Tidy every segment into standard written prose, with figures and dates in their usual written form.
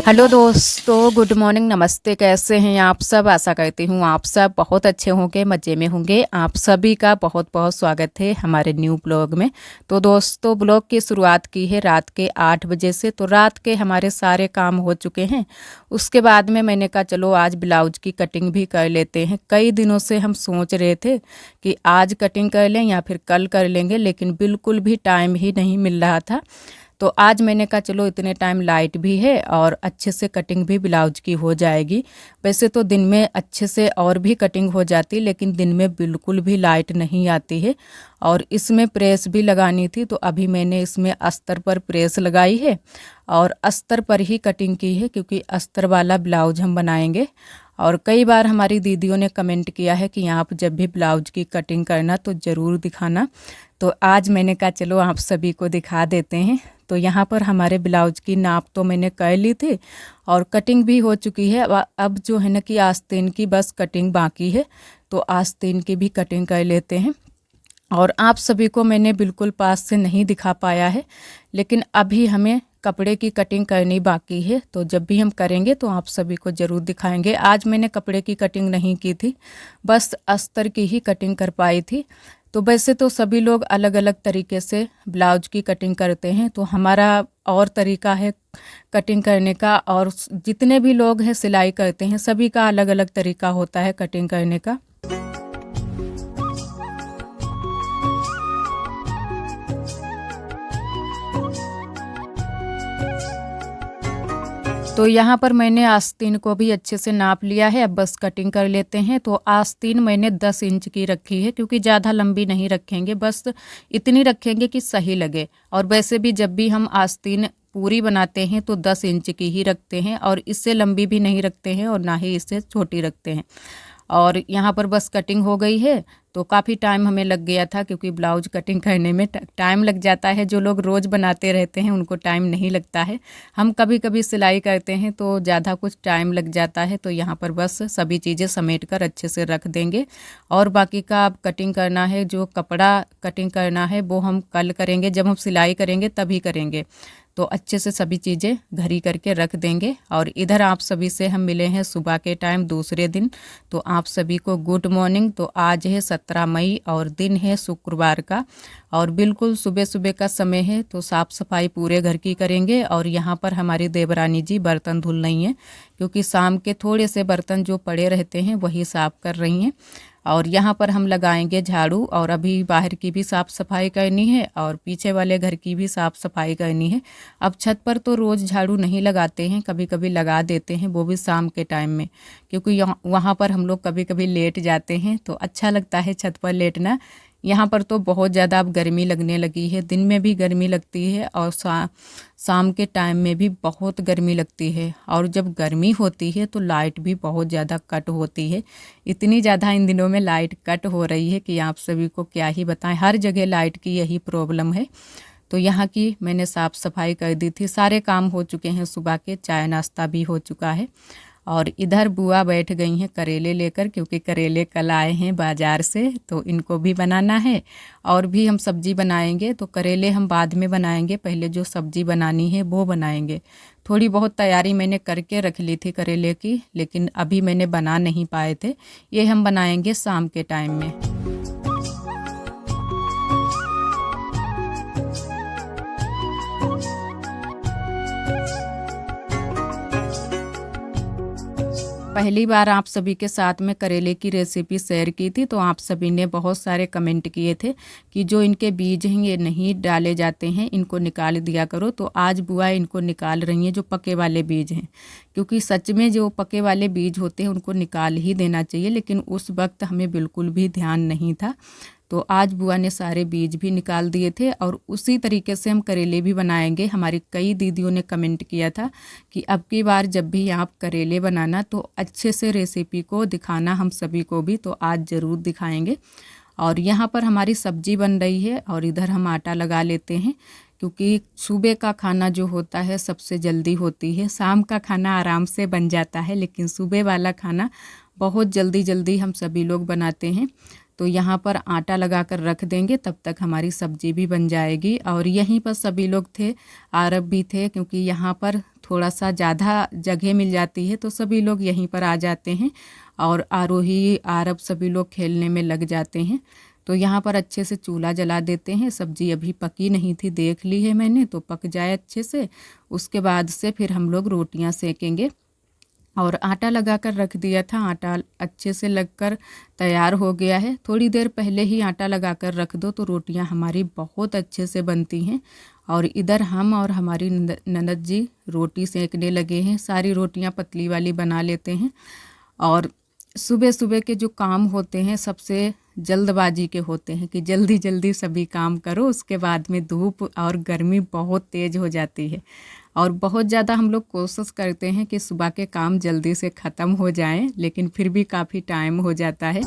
Hello दोस्तों, good morning, नमस्ते। कैसे हैं आप सब? आशा करती हूँ आप सब बहुत अच्छे होंगे, मज़े में होंगे। आप सभी का बहुत बहुत स्वागत है हमारे न्यू ब्लॉग में। तो दोस्तों, ब्लॉग की शुरुआत की है रात के 8 बजे से। तो रात के हमारे सारे काम हो चुके हैं। उसके बाद में मैंने कहा चलो आज ब्लाउज की कटिंग भी कर लेते हैं। कई दिनों से हम सोच रहे थे कि आज कटिंग कर लें या फिर कल कर लेंगे, लेकिन बिल्कुल भी टाइम ही नहीं मिल रहा था। तो आज मैंने कहा चलो इतने टाइम लाइट भी है और अच्छे से कटिंग भी ब्लाउज की हो जाएगी। वैसे तो दिन में अच्छे से और भी कटिंग हो जाती, लेकिन दिन में बिल्कुल भी लाइट नहीं आती है। और इसमें प्रेस भी लगानी थी, तो अभी मैंने इसमें अस्तर पर प्रेस लगाई है और अस्तर पर ही कटिंग की है, क्योंकि अस्तर वाला ब्लाउज हम बनाएंगे। और कई बार हमारी दीदियों ने कमेंट किया है कि आप जब भी ब्लाउज की कटिंग करना तो ज़रूर दिखाना। तो आज मैंने कहा चलो आप सभी को दिखा देते हैं। तो यहाँ पर हमारे ब्लाउज की नाप तो मैंने कर ली थी और कटिंग भी हो चुकी है। अब जो है ना कि आस्तीन की बस कटिंग बाकी है, तो आस्तीन की भी कटिंग कर लेते हैं। और आप सभी को मैंने बिल्कुल पास से नहीं दिखा पाया है, लेकिन अभी हमें कपड़े की कटिंग करनी बाकी है। तो जब भी हम करेंगे तो आप सभी को ज़रूर दिखाएंगे। आज मैंने कपड़े की कटिंग नहीं की थी, बस अस्तर की ही कटिंग कर पाई थी। तो वैसे तो सभी लोग अलग अलग तरीके से ब्लाउज की कटिंग करते हैं, तो हमारा और तरीका है कटिंग करने का। और जितने भी लोग हैं सिलाई करते हैं, सभी का अलग अलग तरीका होता है कटिंग करने का। तो यहाँ पर मैंने आस्तीन को भी अच्छे से नाप लिया है। अब बस कटिंग कर लेते हैं। तो आस्तीन मैंने 10 इंच की रखी है, क्योंकि ज़्यादा लंबी नहीं रखेंगे, बस इतनी रखेंगे कि सही लगे। और वैसे भी जब भी हम आस्तीन पूरी बनाते हैं तो 10 इंच की ही रखते हैं, और इससे लंबी भी नहीं रखते हैं और ना ही इससे छोटी रखते हैं। और यहाँ पर बस कटिंग हो गई है। तो काफ़ी टाइम हमें लग गया था, क्योंकि ब्लाउज कटिंग करने में टाइम लग जाता है। जो लोग रोज़ बनाते रहते हैं उनको टाइम नहीं लगता है। हम कभी कभी सिलाई करते हैं तो ज़्यादा कुछ टाइम लग जाता है। तो यहाँ पर बस सभी चीज़ें समेट कर अच्छे से रख देंगे। और बाकी का अब कटिंग करना है, जो कपड़ा कटिंग करना है वो हम कल करेंगे, जब हम सिलाई करेंगे तभी करेंगे। तो अच्छे से सभी चीज़ें घरी करके रख देंगे। और इधर आप सभी से हम मिले हैं सुबह के टाइम दूसरे दिन। तो आप सभी को गुड मॉर्निंग। तो आज है 17 मई और दिन है शुक्रवार का, और बिल्कुल सुबह सुबह का समय है। तो साफ़ सफाई पूरे घर की करेंगे। और यहाँ पर हमारी देवरानी जी बर्तन धुल रही हैं, क्योंकि शाम के थोड़े से बर्तन जो पड़े रहते हैं वही साफ़ कर रही हैं। और यहाँ पर हम लगाएंगे झाड़ू, और अभी बाहर की भी साफ़ सफाई करनी है और पीछे वाले घर की भी साफ़ सफाई करनी है। अब छत पर तो रोज़ झाड़ू नहीं लगाते हैं, कभी कभी लगा देते हैं, वो भी शाम के टाइम में, क्योंकि वहाँ पर हम लोग कभी कभी लेट जाते हैं तो अच्छा लगता है छत पर लेटना। यहाँ पर तो बहुत ज़्यादा अब गर्मी लगने लगी है, दिन में भी गर्मी लगती है और शाम के टाइम में भी बहुत गर्मी लगती है। और जब गर्मी होती है तो लाइट भी बहुत ज़्यादा कट होती है। इतनी ज़्यादा इन दिनों में लाइट कट हो रही है कि आप सभी को क्या ही बताएं। हर जगह लाइट की यही प्रॉब्लम है। तो यहाँ की मैंने साफ़ सफाई कर दी थी, सारे काम हो चुके हैं, सुबह के चाय नाश्ता भी हो चुका है। और इधर बुआ बैठ गई हैं करेले लेकर, क्योंकि करेले कल आए हैं बाज़ार से, तो इनको भी बनाना है। और भी हम सब्ज़ी बनाएंगे, तो करेले हम बाद में बनाएंगे, पहले जो सब्ज़ी बनानी है वो बनाएंगे। थोड़ी बहुत तैयारी मैंने करके रख ली थी करेले की, लेकिन अभी मैंने बना नहीं पाए थे। ये हम बनाएंगे शाम के टाइम में। पहली बार आप सभी के साथ में करेले की रेसिपी शेयर की थी, तो आप सभी ने बहुत सारे कमेंट किए थे कि जो इनके बीज हैं ये नहीं डाले जाते हैं, इनको निकाल दिया करो। तो आज बुआ इनको निकाल रही हैं, जो पके वाले बीज हैं, क्योंकि सच में जो पके वाले बीज होते हैं उनको निकाल ही देना चाहिए, लेकिन उस वक्त हमें बिल्कुल भी ध्यान नहीं था। तो आज बुआ ने सारे बीज भी निकाल दिए थे, और उसी तरीके से हम करेले भी बनाएंगे। हमारी कई दीदियों ने कमेंट किया था कि अब की बार जब भी आप करेले बनाना तो अच्छे से रेसिपी को दिखाना हम सभी को भी। तो आज ज़रूर दिखाएंगे। और यहाँ पर हमारी सब्जी बन रही है, और इधर हम आटा लगा लेते हैं, क्योंकि सुबह का खाना जो होता है सबसे जल्दी होती है। शाम का खाना आराम से बन जाता है, लेकिन सुबह वाला खाना बहुत जल्दी जल्दी हम सभी लोग बनाते हैं। तो यहाँ पर आटा लगा कर रख देंगे, तब तक हमारी सब्जी भी बन जाएगी। और यहीं पर सभी लोग थे, आरब भी थे, क्योंकि यहाँ पर थोड़ा सा ज़्यादा जगह मिल जाती है तो सभी लोग यहीं पर आ जाते हैं और आरोही आरब सभी लोग खेलने में लग जाते हैं। तो यहाँ पर अच्छे से चूल्हा जला देते हैं। सब्जी अभी पकी नहीं थी, देख ली है मैंने, तो पक जाए अच्छे से, उसके बाद से फिर हम लोग रोटियाँ सेकेंगे। और आटा लगा कर रख दिया था, आटा अच्छे से लगकर तैयार हो गया है। थोड़ी देर पहले ही आटा लगा कर रख दो तो रोटियां हमारी बहुत अच्छे से बनती हैं। और इधर हम और हमारी ननद जी रोटी सेकने लगे हैं। सारी रोटियां पतली वाली बना लेते हैं। और सुबह सुबह के जो काम होते हैं सबसे जल्दबाजी के होते हैं कि जल्दी जल्दी सभी काम करो, उसके बाद में धूप और गर्मी बहुत तेज़ हो जाती है। और बहुत ज़्यादा हम लोग कोशिश करते हैं कि सुबह के काम जल्दी से ख़त्म हो जाएं, लेकिन फिर भी काफ़ी टाइम हो जाता है।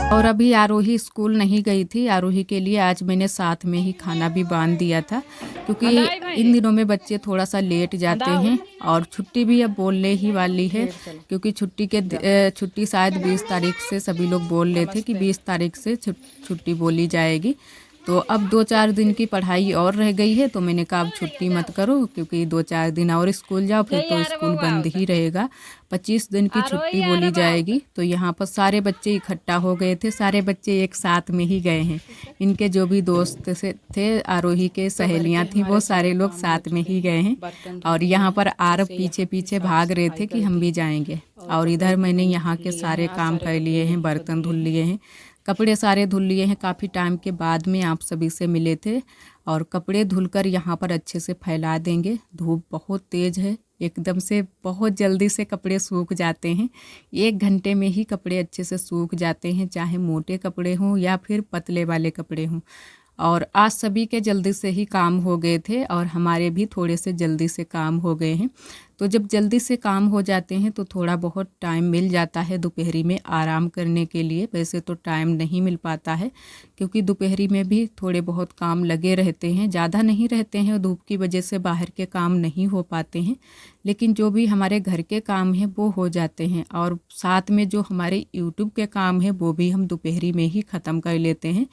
और अभी आरोही स्कूल नहीं गई थी। आरोही के लिए आज मैंने साथ में ही खाना भी बांध दिया था, क्योंकि इन दिनों में बच्चे थोड़ा सा लेट जाते हैं और छुट्टी भी अब बोलने ही वाली है, क्योंकि छुट्टी शायद 20 तारीख से सभी लोग बोल रहे थे कि 20 तारीख से छुट्टी बोली जाएगी। तो अब 2-4 दिन की पढ़ाई और रह गई है, तो मैंने कहा अब छुट्टी मत करो, क्योंकि 2-4 दिन और स्कूल जाओ फिर तो स्कूल बंद ही रहेगा। 25 दिन की छुट्टी बोली जाएगी। तो यहाँ पर सारे बच्चे इकट्ठा हो गए थे, सारे बच्चे एक साथ में ही गए हैं। इनके जो भी दोस्त से थे, आरोही के सहेलियाँ थी, वो सारे लोग साथ में ही गए हैं। और यहाँ पर आरब पीछे पीछे भाग रहे थे कि हम भी जाएंगे। और इधर मैंने यहाँ के सारे काम कर लिए हैं, बर्तन धुल लिए हैं, कपड़े सारे धुल लिए हैं। काफ़ी टाइम के बाद में आप सभी से मिले थे। और कपड़े धुलकर यहाँ पर अच्छे से फैला देंगे। धूप बहुत तेज़ है, एकदम से बहुत जल्दी से कपड़े सूख जाते हैं। 1 घंटे में ही कपड़े अच्छे से सूख जाते हैं, चाहे मोटे कपड़े हों या फिर पतले वाले कपड़े हों। और आज सभी के जल्दी से ही काम हो गए थे और हमारे भी थोड़े से जल्दी से काम हो गए हैं। तो जब जल्दी से काम हो जाते हैं तो थोड़ा बहुत टाइम मिल जाता है दोपहरी में आराम करने के लिए। वैसे तो टाइम नहीं मिल पाता है, क्योंकि दोपहरी में भी थोड़े बहुत काम लगे रहते हैं, ज़्यादा नहीं रहते हैं। धूप की वजह से बाहर के काम नहीं हो पाते हैं, लेकिन जो भी हमारे घर के काम हैं वो हो जाते हैं। और साथ में जो हमारे यूट्यूब के काम हैं वो भी हम दोपहरी में ही ख़त्म कर लेते हैं।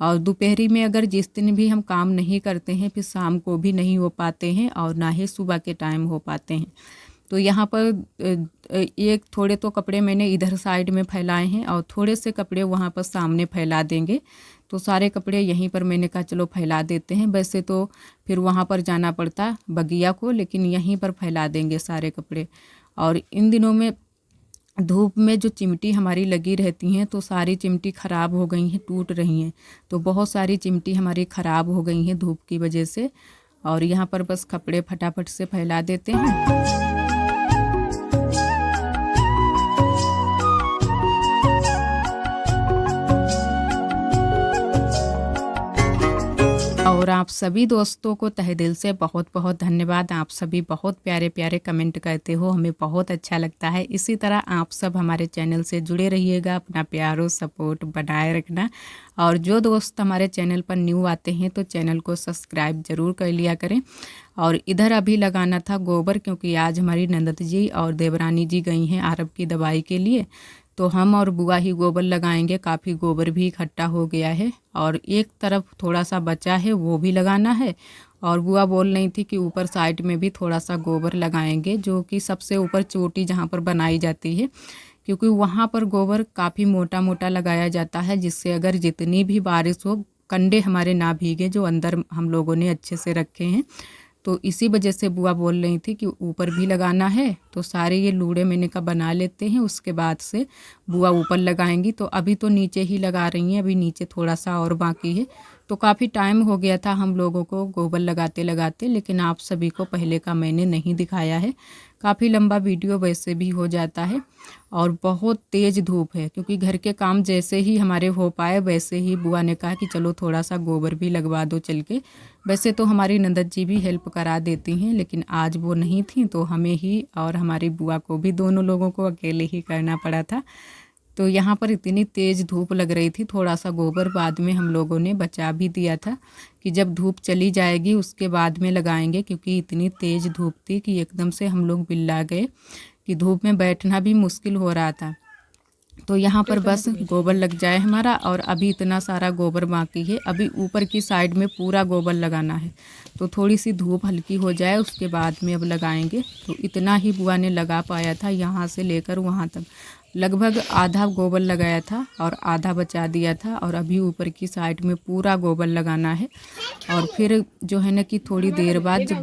और दोपहरी में अगर जिस दिन भी हम काम नहीं करते हैं फिर शाम को भी नहीं हो पाते हैं और ना ही सुबह के टाइम हो पाते हैं। तो यहाँ पर एक थोड़े तो कपड़े मैंने इधर साइड में फैलाए हैं और थोड़े से कपड़े वहाँ पर सामने फैला देंगे। तो सारे कपड़े यहीं पर मैंने कहा चलो फैला देते हैं। वैसे तो फिर वहाँ पर जाना पड़ता बगिया को, लेकिन यहीं पर फैला देंगे सारे कपड़े। और इन दिनों में धूप में जो चिमटी हमारी लगी रहती हैं तो सारी चिमटी ख़राब हो गई हैं, टूट रही हैं। तो बहुत सारी चिमटी हमारी ख़राब हो गई हैं धूप की वजह से। और यहाँ पर बस कपड़े फटाफट से फैला देते हैं। और आप सभी दोस्तों को तहे दिल से बहुत बहुत धन्यवाद। आप सभी बहुत प्यारे प्यारे कमेंट करते हो, हमें बहुत अच्छा लगता है। इसी तरह आप सब हमारे चैनल से जुड़े रहिएगा, अपना प्यार और सपोर्ट बनाए रखना। और जो दोस्त हमारे चैनल पर न्यू आते हैं तो चैनल को सब्सक्राइब ज़रूर कर लिया करें। और इधर अभी लगाना था गोबर, क्योंकि आज हमारी नंदत जी और देवरानी जी गई हैं आरब की दवाई के लिए, तो हम और बुआ ही गोबर लगाएंगे। काफ़ी गोबर भी इकट्ठा हो गया है और एक तरफ थोड़ा सा बचा है वो भी लगाना है। और बुआ बोल रही थी कि ऊपर साइड में भी थोड़ा सा गोबर लगाएंगे, जो कि सबसे ऊपर चोटी जहाँ पर बनाई जाती है, क्योंकि वहाँ पर गोबर काफ़ी मोटा मोटा लगाया जाता है, जिससे अगर जितनी भी बारिश हो कंडे हमारे ना भीगे, जो अंदर हम लोगों ने अच्छे से रखे हैं। तो इसी वजह से बुआ बोल रही थी कि ऊपर भी लगाना है। तो सारे ये लूड़े मैंने का बना लेते हैं, उसके बाद से बुआ ऊपर लगाएंगी। तो अभी तो नीचे ही लगा रही हैं, अभी नीचे थोड़ा सा और बाकी है। तो काफ़ी टाइम हो गया था हम लोगों को गोबर लगाते लगाते, लेकिन आप सभी को पहले का मैंने नहीं दिखाया है। काफ़ी लंबा वीडियो वैसे भी हो जाता है और बहुत तेज़ धूप है, क्योंकि घर के काम जैसे ही हमारे हो पाए वैसे ही बुआ ने कहा कि चलो थोड़ा सा गोबर भी लगवा दो चल के। वैसे तो हमारी नंदत जी भी हेल्प करा देती हैं, लेकिन आज वो नहीं थी तो हमें ही और हमारी बुआ को भी, दोनों लोगों को अकेले ही करना पड़ा था। तो यहाँ पर इतनी तेज़ धूप लग रही थी, थोड़ा सा गोबर बाद में हम लोगों ने बचा भी दिया था कि जब धूप चली जाएगी उसके बाद में लगाएंगे, क्योंकि इतनी तेज़ धूप थी कि एकदम से हम लोग बिल्ला गए कि धूप में बैठना भी मुश्किल हो रहा था। तो यहाँ पर बस गोबर लग जाए हमारा, और अभी इतना सारा गोबर बाकी है, अभी ऊपर की साइड में पूरा गोबर लगाना है। तो थोड़ी सी धूप हल्की हो जाए उसके बाद में अब लगाएंगे। तो इतना ही बुआ ने लगा पाया था, यहाँ से लेकर वहाँ तक लगभग आधा गोबर लगाया था और आधा बचा दिया था, और अभी ऊपर की साइड में पूरा गोबर लगाना है। और फिर जो है ना कि थोड़ी देर बाद जब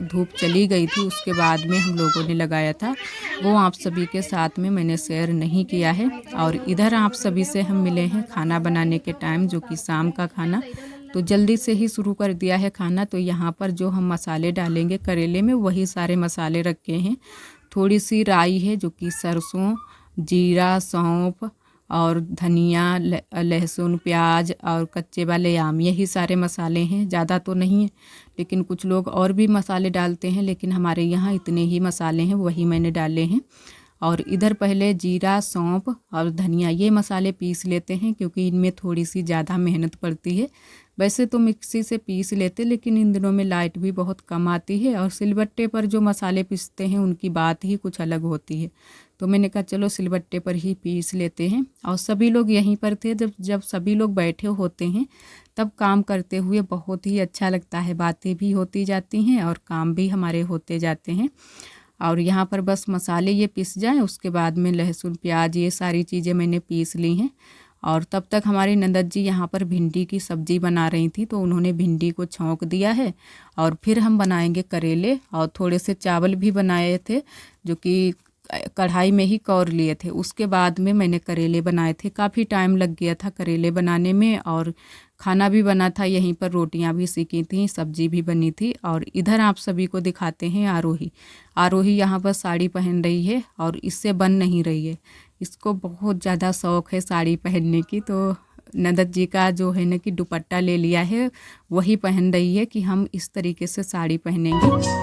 धूप चली गई थी उसके बाद में हम लोगों ने लगाया था, वो आप सभी के साथ में मैंने शेयर नहीं किया है। और इधर आप सभी से हम मिले हैं खाना बनाने के टाइम, जो कि शाम का खाना, तो जल्दी से ही शुरू कर दिया है खाना। तो यहाँ पर जो हम मसाले डालेंगे करेले में वही सारे मसाले रखे हैं। थोड़ी सी राई है, जो कि सरसों, जीरा, सौंफ और धनिया, लहसुन, प्याज और कच्चे वाले आम, यही सारे मसाले हैं। ज़्यादा तो नहीं है, लेकिन कुछ लोग और भी मसाले डालते हैं, लेकिन हमारे यहाँ इतने ही मसाले हैं, वही मैंने डाले हैं। और इधर पहले जीरा, सौंफ और धनिया ये मसाले पीस लेते हैं, क्योंकि इनमें थोड़ी सी ज़्यादा मेहनत पड़ती है। वैसे तो मिक्सी से पीस लेते, लेकिन इन दिनों में लाइट भी बहुत कम आती है, और सिलबट्टे पर जो मसाले पीसते हैं उनकी बात ही कुछ अलग होती है। तो मैंने कहा चलो सिलबट्टे पर ही पीस लेते हैं। और सभी लोग यहीं पर थे। जब सभी लोग बैठे होते हैं तब काम करते हुए बहुत ही अच्छा लगता है, बातें भी होती जाती हैं और काम भी हमारे होते जाते हैं। और यहाँ पर बस मसाले ये पिस जाएं, उसके बाद में लहसुन, प्याज ये सारी चीज़ें मैंने पीस ली हैं। और तब तक हमारी ननद जी यहाँ पर भिंडी की सब्ज़ी बना रही थी, तो उन्होंने भिंडी को छौंक दिया है। और फिर हम बनाएंगे करेले, और थोड़े से चावल भी बनाए थे जो कि कढ़ाई में ही कौर लिए थे। उसके बाद में मैंने करेले बनाए थे। काफ़ी टाइम लग गया था करेले बनाने में, और खाना भी बना था यहीं पर, रोटियां भी सीखी थी, सब्जी भी बनी थी। और इधर आप सभी को दिखाते हैं आरोही। आरोही यहाँ पर साड़ी पहन रही है और इससे बन नहीं रही है। इसको बहुत ज़्यादा शौक़ है साड़ी पहनने की, तो ननद जी का जो है ना कि दुपट्टा ले लिया है, वही पहन रही है कि हम इस तरीके से साड़ी पहनेंगे।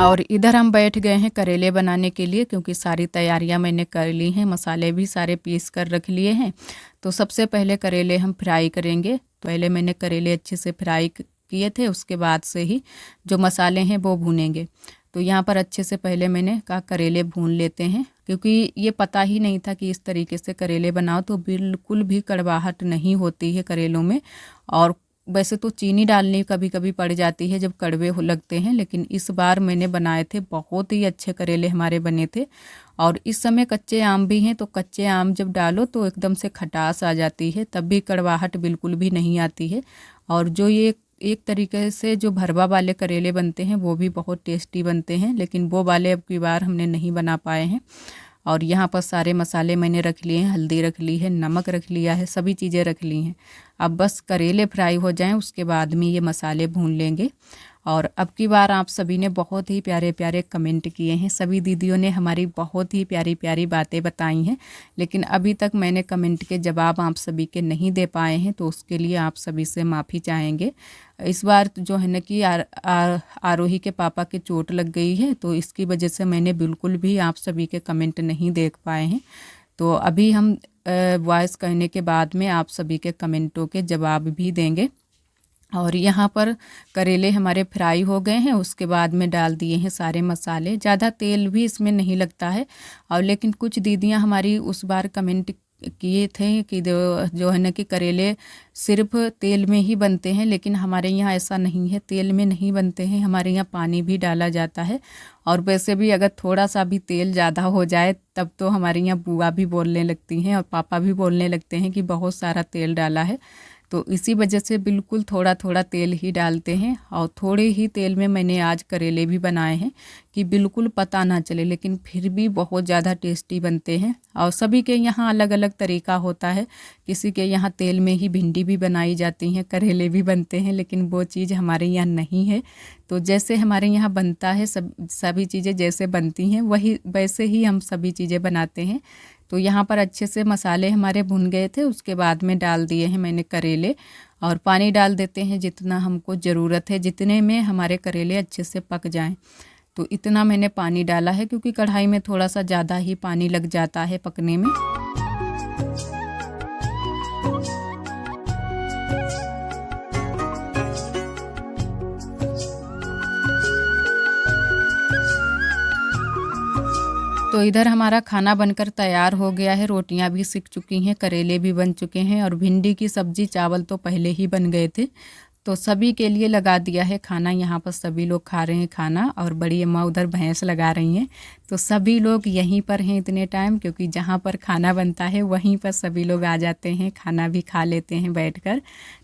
और इधर हम बैठ गए हैं करेले बनाने के लिए, क्योंकि सारी तैयारियां मैंने कर ली हैं, मसाले भी सारे पीस कर रख लिए हैं। तो सबसे पहले करेले हम फ्राई करेंगे। पहले मैंने करेले अच्छे से फ्राई किए थे, उसके बाद से ही जो मसाले हैं वो भूनेंगे। तो यहाँ पर अच्छे से पहले मैंने कहा करेले भून लेते हैं, क्योंकि ये पता ही नहीं था कि इस तरीके से करेले बनाओ तो बिल्कुल भी कड़वाहट नहीं होती है करेलों में। और वैसे तो चीनी डालनी कभी कभी पड़ जाती है जब कड़वे लगते हैं, लेकिन इस बार मैंने बनाए थे, बहुत ही अच्छे करेले हमारे बने थे। और इस समय कच्चे आम भी हैं, तो कच्चे आम जब डालो तो एकदम से खटास आ जाती है, तब भी कड़वाहट बिल्कुल भी नहीं आती है। और जो ये एक तरीके से जो भरवा वाले करेले बनते हैं वो भी बहुत टेस्टी बनते हैं, लेकिन वो वाले अब की बार हमने नहीं बना पाए हैं। और यहाँ पर सारे मसाले मैंने रख लिए हैं, हल्दी रख ली है, नमक रख लिया है, सभी चीज़ें रख ली हैं। अब बस करेले फ्राई हो जाएं, उसके बाद में ये मसाले भून लेंगे। और अब की बार आप सभी ने बहुत ही प्यारे प्यारे कमेंट किए हैं, सभी दीदियों ने हमारी बहुत ही प्यारी प्यारी बातें बताई हैं, लेकिन अभी तक मैंने कमेंट के जवाब आप सभी के नहीं दे पाए हैं, तो उसके लिए आप सभी से माफ़ी चाहेंगे। इस बार जो है ना कि आरोही के पापा के चोट लग गई है, तो इसकी वजह से मैंने बिल्कुल भी आप सभी के कमेंट नहीं देख पाए हैं। तो अभी हम वॉइस कहने के बाद में आप सभी के कमेंटों के जवाब भी देंगे। और यहाँ पर करेले हमारे फ्राई हो गए हैं, उसके बाद में डाल दिए हैं सारे मसाले। ज़्यादा तेल भी इसमें नहीं लगता है। और लेकिन कुछ दीदियाँ हमारी उस बार कमेंट किए थे कि जो है ना कि करेले सिर्फ तेल में ही बनते हैं, लेकिन हमारे यहाँ ऐसा नहीं है, तेल में नहीं बनते हैं, हमारे यहाँ पानी भी डाला जाता है। और वैसे भी अगर थोड़ा सा भी तेल ज़्यादा हो जाए तब तो हमारे यहाँ बुआ भी बोलने लगती हैं और पापा भी बोलने लगते हैं कि बहुत सारा तेल डाला है। तो इसी वजह से बिल्कुल थोड़ा थोड़ा तेल ही डालते हैं। और थोड़े ही तेल में मैंने आज करेले भी बनाए हैं कि बिल्कुल पता ना चले, लेकिन फिर भी बहुत ज़्यादा टेस्टी बनते हैं। और सभी के यहाँ अलग अलग तरीका होता है, किसी के यहाँ तेल में ही भिंडी भी बनाई जाती हैं, करेले भी बनते हैं, लेकिन वो चीज़ हमारे यहाँ नहीं है। तो जैसे हमारे यहाँ बनता है सभी चीज़ें जैसे बनती हैं वही वैसे ही हम सभी चीज़ें बनाते हैं। तो यहाँ पर अच्छे से मसाले हमारे भुन गए थे। उसके बाद में डाल दिए हैं मैंने करेले और पानी डाल देते हैं जितना हमको ज़रूरत है, जितने में हमारे करेले अच्छे से पक जाएं। तो इतना मैंने पानी डाला है क्योंकि कढ़ाई में थोड़ा सा ज़्यादा ही पानी लग जाता है पकने में। तो इधर हमारा खाना बनकर तैयार हो गया है। रोटियां भी सिक चुकी हैं, करेले भी बन चुके हैं और भिंडी की सब्जी चावल तो पहले ही बन गए थे। तो सभी के लिए लगा दिया है खाना। यहाँ पर सभी लोग खा रहे हैं खाना और बड़ी अम्मा उधर भैंस लगा रही हैं। तो सभी लोग यहीं पर हैं इतने टाइम, क्योंकि जहाँ पर खाना बनता है वहीं पर सभी लोग आ जाते हैं, खाना भी खा लेते हैं बैठकर।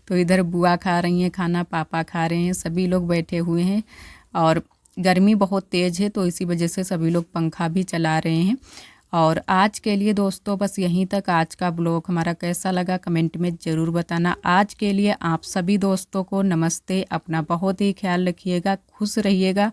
तो इधर बुआ खा रही हैं खाना, पापा खा रहे हैं, सभी लोग बैठे हुए हैं। और गर्मी बहुत तेज़ है तो इसी वजह से सभी लोग पंखा भी चला रहे हैं। और आज के लिए दोस्तों बस यहीं तक। आज का ब्लॉग हमारा कैसा लगा कमेंट में ज़रूर बताना। आज के लिए आप सभी दोस्तों को नमस्ते। अपना बहुत ही ख्याल रखिएगा, खुश रहिएगा।